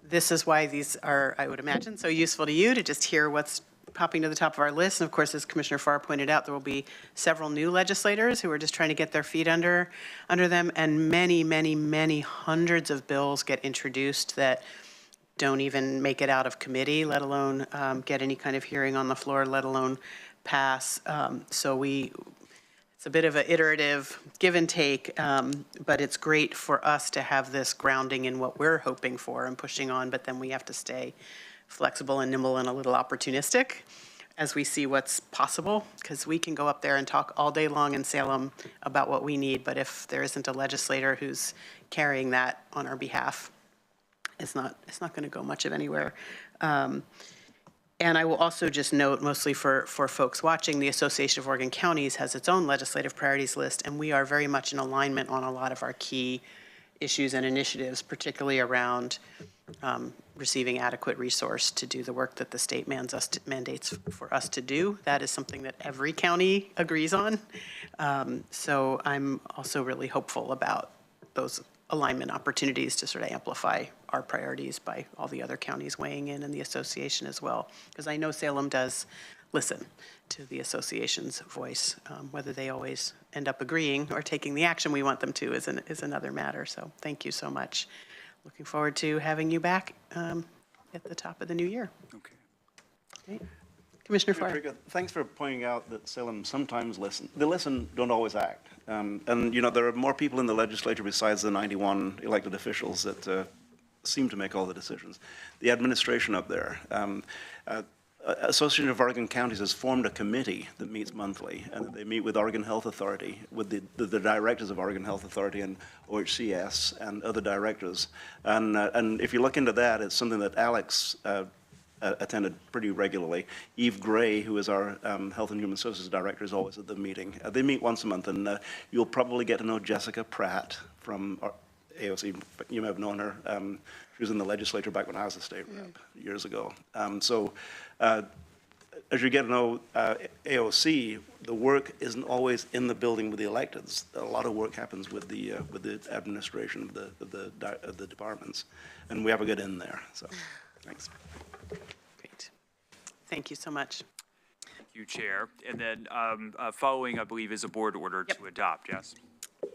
this is why these are, I would imagine, so useful to you, to just hear what's popping to the top of our list. And of course, as Commissioner Farr pointed out, there will be several new legislators who are just trying to get their feet under them, and many, many, many hundreds of bills get introduced that don't even make it out of committee, let alone get any kind of hearing on the floor, let alone pass. It's a bit of an iterative give and take, but it's great for us to have this grounding in what we're hoping for and pushing on, but then we have to stay flexible and nimble and a little opportunistic as we see what's possible, because we can go up there and talk all day long in Salem about what we need, but if there isn't a legislator who's carrying that on our behalf, it's not going to go much of anywhere. And I will also just note, mostly for folks watching, the Association of Oregon Counties has its own legislative priorities list, and we are very much in alignment on a lot of our key issues and initiatives, particularly around receiving adequate resource to do the work that the state mandates for us to do. That is something that every county agrees on. So I'm also really hopeful about those alignment opportunities to sort of amplify our priorities by all the other counties weighing in and the association as well. Because I know Salem does listen to the association's voice. Whether they always end up agreeing or taking the action we want them to is another matter. So thank you so much. Looking forward to having you back at the top of the new year. Okay. Okay. Commissioner Farr. Thanks for pointing out that Salem sometimes listen. They listen, don't always act. And, you know, there are more people in the legislature besides the 91 elected officials that seem to make all the decisions. The administration up there. Association of Oregon Counties has formed a committee that meets monthly, and they meet with Oregon Health Authority, with the directors of Oregon Health Authority and OHCS and other directors. And if you look into that, it's something that Alex attended pretty regularly. Eve Gray, who is our Health and Human Services Director, is always at the meeting. They meet once a month, and you'll probably get to know Jessica Pratt from AOC, you may have known her. She was in the legislature back when I was a state rep years ago. As you get to know AOC, the work isn't always in the building with the electeds. A lot of work happens with the administration of the departments, and we have a good in there. So, thanks. Great. Thank you so much. Thank you, Chair. And then following, I believe, is a board order to adopt, yes?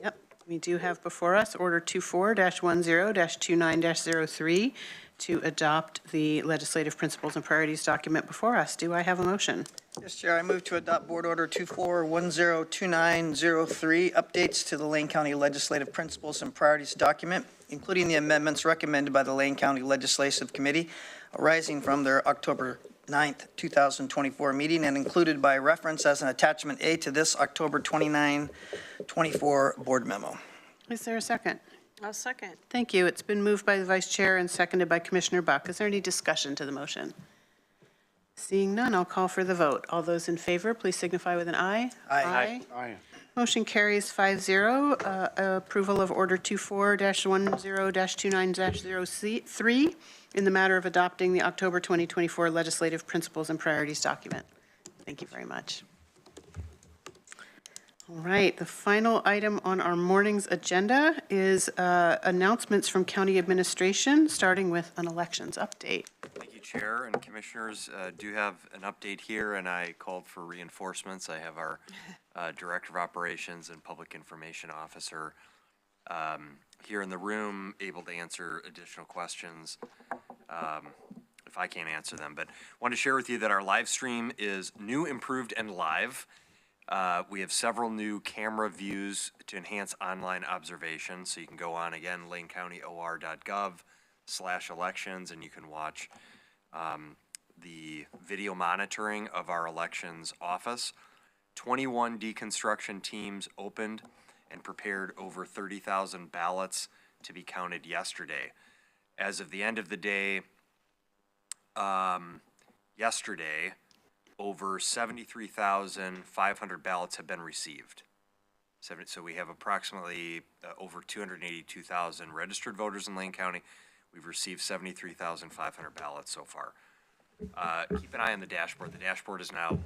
Yep, we do have before us Order 24-10-29-03 to adopt the legislative principles and priorities document before us. Do I have a motion? Yes, Chair, I move to adopt Board Order 24-10-29-03, updates to the Lane County Legislative Principles and Priorities document, including the amendments recommended by the Lane County Legislative Committee arising from their October 9th, 2024 meeting and included by reference as an attachment A to this October 29, 24 board memo. Is there a second? I'll second. Thank you. It's been moved by the Vice Chair and seconded by Commissioner Buck. Is there any discussion to the motion? Seeing none, I'll call for the vote. All those in favor, please signify with an aye. Aye. Aye. Motion carries 5-0. Approval of Order 24-10-29-03 in the matter of adopting the October 2024 Legislative Principles and Priorities document. Thank you very much. All right, the final item on our morning's agenda is announcements from county administration, starting with an elections update. Thank you, Chair and Commissioners. Do have an update here, and I called for reinforcements. I have our Director of Operations and Public Information Officer here in the room, able to answer additional questions if I can't answer them. But I want to share with you that our live stream is new, improved, and live. We have several new camera views to enhance online observation. So you can go on, again, lanecountyor.gov/elections, and you can watch the video monitoring of our elections office. 21 deconstruction teams opened and prepared over 30,000 ballots to be counted yesterday. As of the end of the day, yesterday, over 73,500 ballots have been received. So we have approximately over 282,000 registered voters in Lane County. We've received 73,500 ballots so far. Keep an eye on the dashboard. The dashboard is now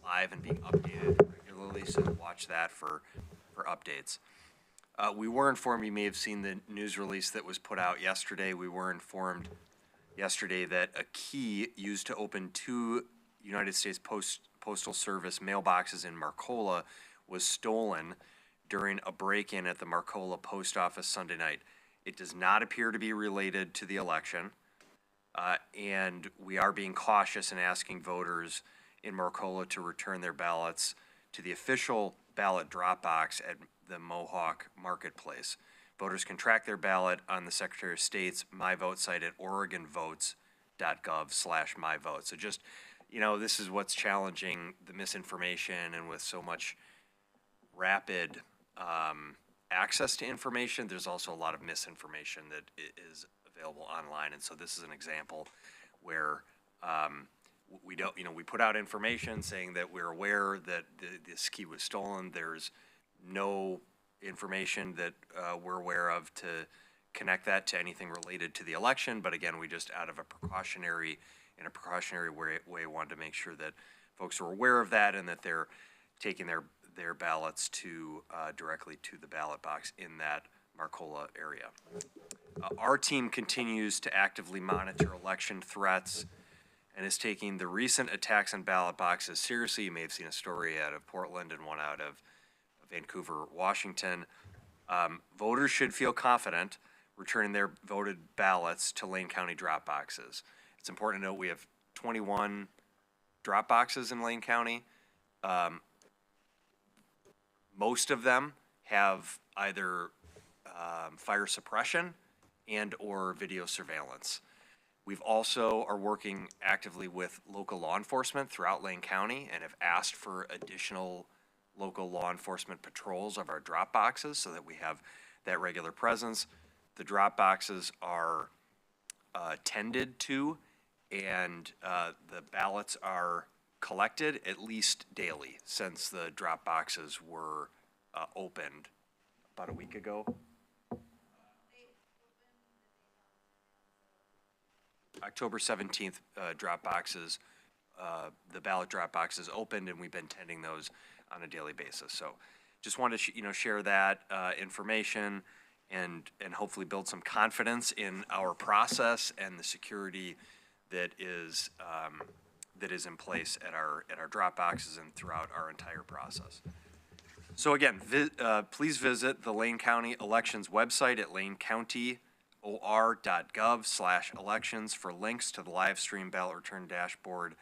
live and being updated regularly, so watch that for updates. We were informed, you may have seen the news release that was put out yesterday. We were informed yesterday that a key used to open two United States Postal Service mailboxes in Marcola was stolen during a break-in at the Marcola Post Office Sunday night. It does not appear to be related to the election, and we are being cautious and asking voters in Marcola to return their ballots to the official ballot drop box at the Mohawk Marketplace. Voters can track their ballot on the Secretary of State's My Vote site at oregonvotes.gov/myvote. So just, you know, this is what's challenging the misinformation, and with so much rapid access to information, there's also a lot of misinformation that is available online. And so this is an example where we don't, you know, we put out information saying that we're aware that this key was stolen. There's no information that we're aware of to connect that to anything related to the election. But again, we just out of a precautionary way wanted to make sure that folks are aware of that and that they're taking their ballots to directly to the ballot box in that Marcola area. Our team continues to actively monitor election threats and is taking the recent attacks on ballot boxes seriously. You may have seen a story out of Portland and one out of Vancouver, Washington. Voters should feel confident returning their voted ballots to Lane County drop boxes. It's important to note we have 21 drop boxes in Lane County. Most of them have either fire suppression and or video surveillance. We've also are working actively with local law enforcement throughout Lane County and have asked for additional local law enforcement patrols of our drop boxes so that we have that regular presence. The drop boxes are tended to, and the ballots are collected at least daily since the drop boxes were opened about a week ago. October 17th drop boxes, the ballot drop boxes opened, and we've been tending those on a daily basis. So just wanted to, share that information and hopefully build some confidence in our process and the security that is in place at our drop boxes and throughout our entire process. So again, please visit the Lane County Elections website at lanecounty.or.gov/elections for links to the live stream ballot return dashboard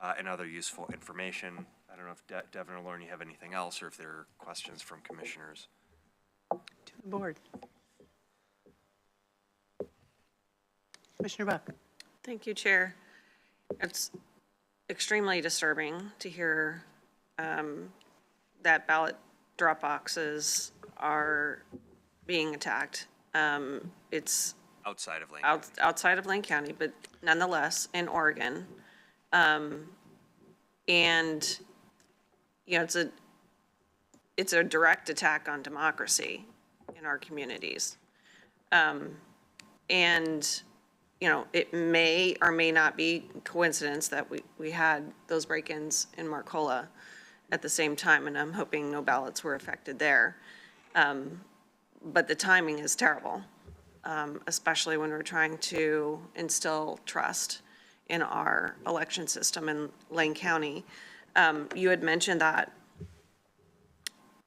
and other useful information. I don't know if Devin or Lauren, you have anything else, or if there are questions from commissioners. To the board. Commissioner Buck. Thank you, Chair. It's extremely disturbing to hear that ballot drop boxes are being attacked. It's Outside of Lane. outside of Lane County, but nonetheless in Oregon. And, it's a direct attack on democracy in our communities. And, it may or may not be coincidence that we had those break-ins in Marcola at the same time, and I'm hoping no ballots were affected there. But the timing is terrible, especially when we're trying to instill trust in our election system in Lane County. You had mentioned that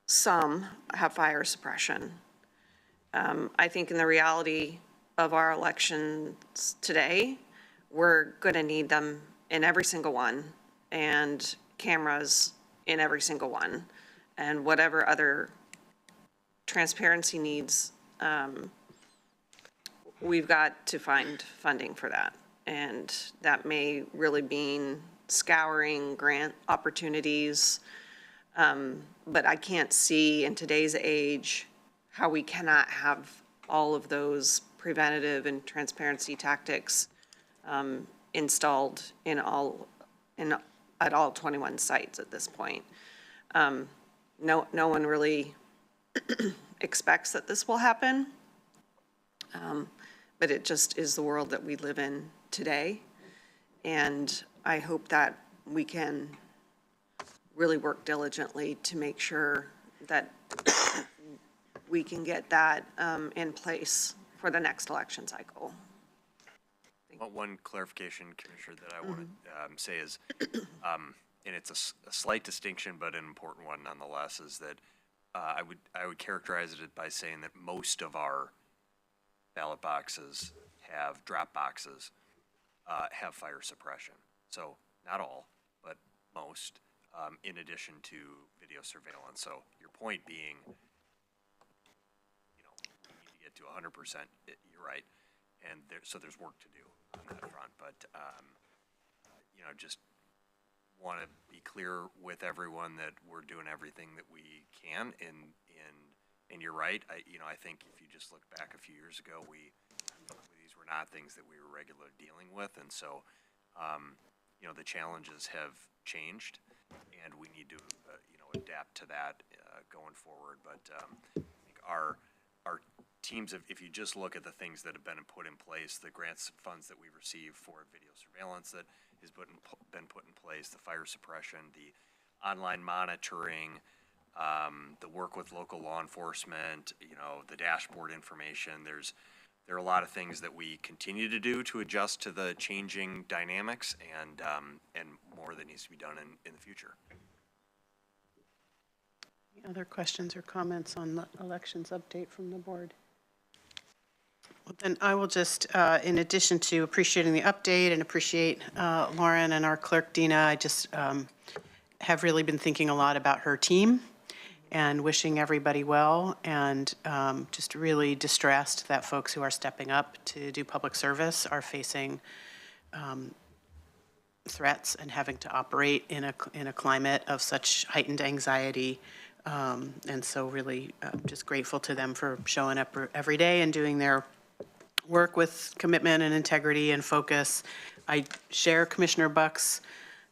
some have fire suppression. I think in the reality of our elections today, we're going to need them in every single one, and cameras in every single one, and whatever other transparency needs, we've got to find funding for that. And that may really mean scouring grant opportunities. But I can't see in today's age how we cannot have all of those preventative and transparency tactics installed at all 21 sites at this point. No one really expects that this will happen, but it just is the world that we live in today. And I hope that we can really work diligently to make sure that we can get that in place for the next election cycle. One clarification, Commissioner, that I want to say is, and it's a slight distinction, but an important one nonetheless, is that I would characterize it by saying that most of our ballot boxes drop boxes have fire suppression. So not all, but most, in addition to video surveillance. So your point being, we need to get to 100%. You're right, and so there's work to do on that front. But just want to be clear with everyone that we're doing everything that we can. And you're right. I think if you just look back a few years ago, these were not things that we were regularly dealing with, and so the challenges have changed, and we need to adapt to that going forward. But I think our teams, if you just look at the things that have been put in place, the grants funds that we receive for video surveillance that has been put in place, the fire suppression, the online monitoring, the work with local law enforcement, the dashboard information. There are a lot of things that we continue to do to adjust to the changing dynamics, and more that needs to be done in the future. Any other questions or comments on the elections update from the board? Well, then I will just, in addition to appreciating the update and appreciate Lauren and our clerk, Dina, I just have really been thinking a lot about her team and wishing everybody well, and just really distressed that folks who are stepping up to do public service are facing threats and having to operate in a climate of such heightened anxiety. And so really just grateful to them for showing up every day and doing their work with commitment and integrity and focus. I share Commissioner Buck's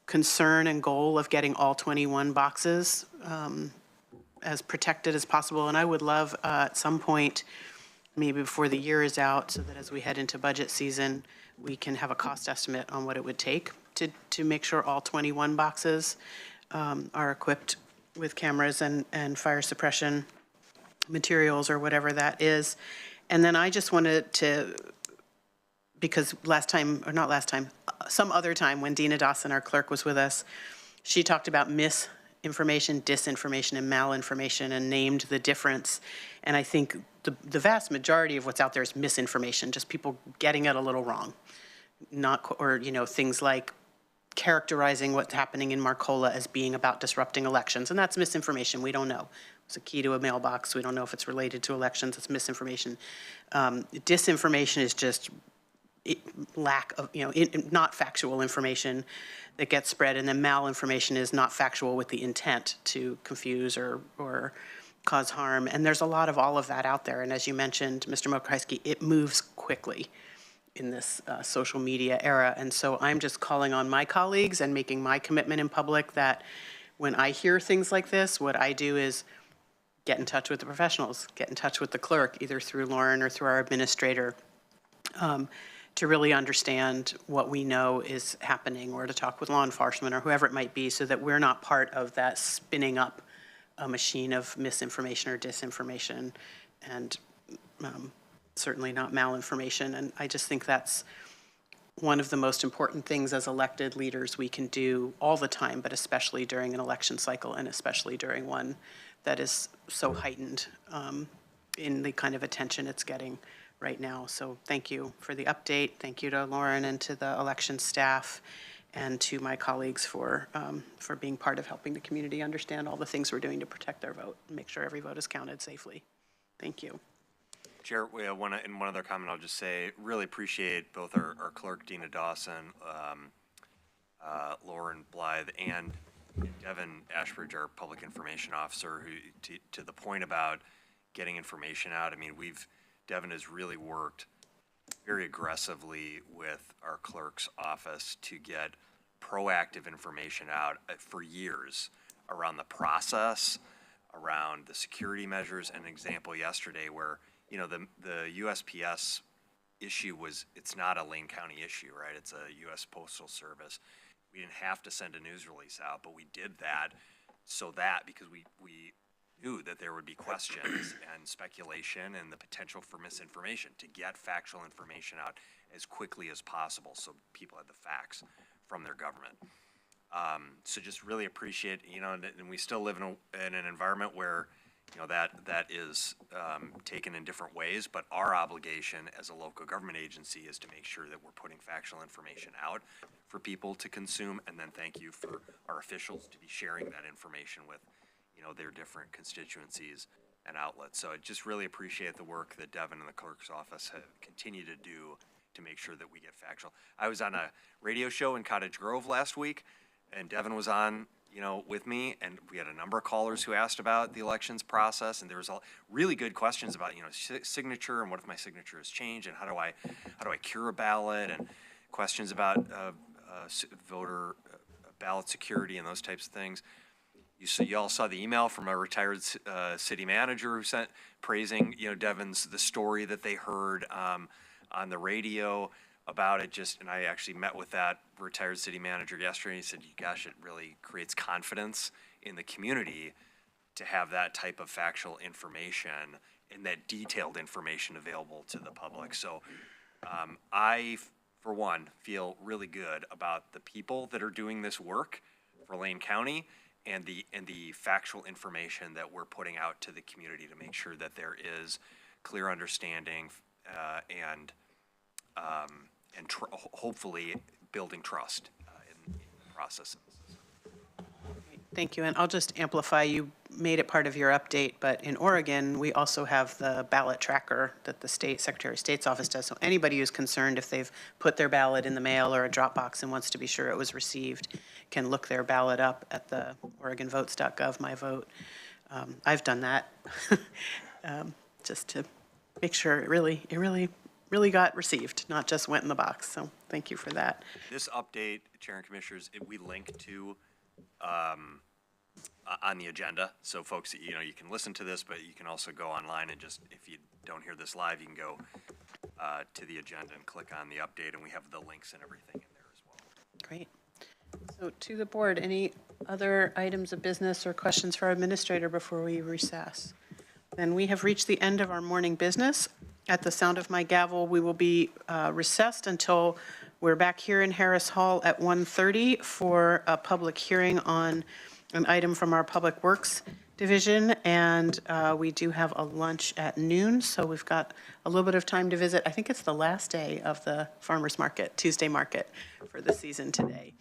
concern and goal of getting all 21 boxes as protected as possible. And I would love at some point maybe before the year is out, so that as we head into budget season, we can have a cost estimate on what it would take to make sure all 21 boxes are equipped with cameras and fire suppression materials or whatever that is. And then I just wanted to, because some other time when Dina Dawson, our clerk, was with us, she talked about misinformation, disinformation, and malinformation and named the difference. And I think the vast majority of what's out there is misinformation, just people getting it a little wrong. Things like characterizing what's happening in Marcola as being about disrupting elections, and that's misinformation. We don't know. It's a key to a mailbox. We don't know if it's related to elections. It's misinformation. Disinformation is just lack of, not factual information that gets spread, and then malinformation is not factual with the intent to confuse or cause harm. And there's a lot of all of that out there. And as you mentioned, Mr. Mokreisky, it moves quickly in this social media era. And so I'm just calling on my colleagues and making my commitment in public that when I hear things like this, what I do is get in touch with the professionals, get in touch with the clerk, either through Lauren or through our administrator, to really understand what we know is happening, or to talk with law enforcement or whoever it might be, so that we're not part of that spinning up a machine of misinformation or disinformation, and certainly not malinformation. And I just think that's one of the most important things as elected leaders we can do all the time, but especially during an election cycle, and especially during one that is so heightened in the kind of attention it's getting right now. So thank you for the update. Thank you to Lauren and to the election staff, and to my colleagues for being part of helping the community understand all the things we're doing to protect their vote and make sure every vote is counted safely. Thank you. Chair, in one other comment, I'll just say, really appreciate both our clerk, Dina Dawson, Lauren Blythe, and Devin Ashbridge, our public information officer, who, to the point about getting information out, I mean, Devin has really worked very aggressively with our clerk's office to get proactive information out for years around the process, around the security measures. An example yesterday where, the USPS issue it's not a Lane County issue, right? It's a U.S. Postal Service. We didn't have to send a news release out, but we did that because we knew that there would be questions and speculation and the potential for misinformation, to get factual information out as quickly as possible so people had the facts from their government. So just really appreciate, and we still live in an environment where, that is taken in different ways, but our obligation as a local government agency is to make sure that we're putting factual information out for people to consume, and then thank you for our officials to be sharing that information with, their different constituencies and outlets. So I just really appreciate the work that Devin and the clerk's office have continued to do to make sure that we get factual. I was on a radio show in Cottage Grove last week, and Devin was on, with me, and we had a number of callers who asked about the elections process, and there was really good questions about, signature, and what if my signature has changed, and how do I cure a ballot, and questions about voter ballot security and those types of things. You all saw the email from a retired city manager who sent praising, Devin's, the story that they heard on the radio about it. And I actually met with that retired city manager yesterday. He said, gosh, it really creates confidence in the community to have that type of factual information and that detailed information available to the public. So I, for one, feel really good about the people that are doing this work for Lane County, and the factual information that we're putting out to the community to make sure that there is clear understanding and hopefully building trust in the process. Thank you, and I'll just amplify, you made it part of your update, but in Oregon, we also have the ballot tracker that the Secretary of State's office does. So anybody who's concerned if they've put their ballot in the mail or a drop box and wants to be sure it was received can look their ballot up at the OregonVotes.gov, My Vote. I've done that just to make sure it really got received, not just went in the box. So thank you for that. This update, Chair and Commissioners, we link to on the agenda. So folks, you know, you can listen to this, but you can also go online and just, if you don't hear this live, you can go to the agenda and click on the update, and we have the links and everything in there as well. Great. So to the board, any other items of business or questions for our administrator before we recess? Then we have reached the end of our morning business. At the sound of my gavel, we will be recessed until we're back here in Harris Hall at 1:30 for a public hearing on an item from our Public Works Division, and we do have a lunch at noon, so we've got a little bit of time to visit. I think it's the last day of the farmers market, Tuesday market for the season today.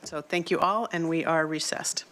So thank you all, and we are recessed.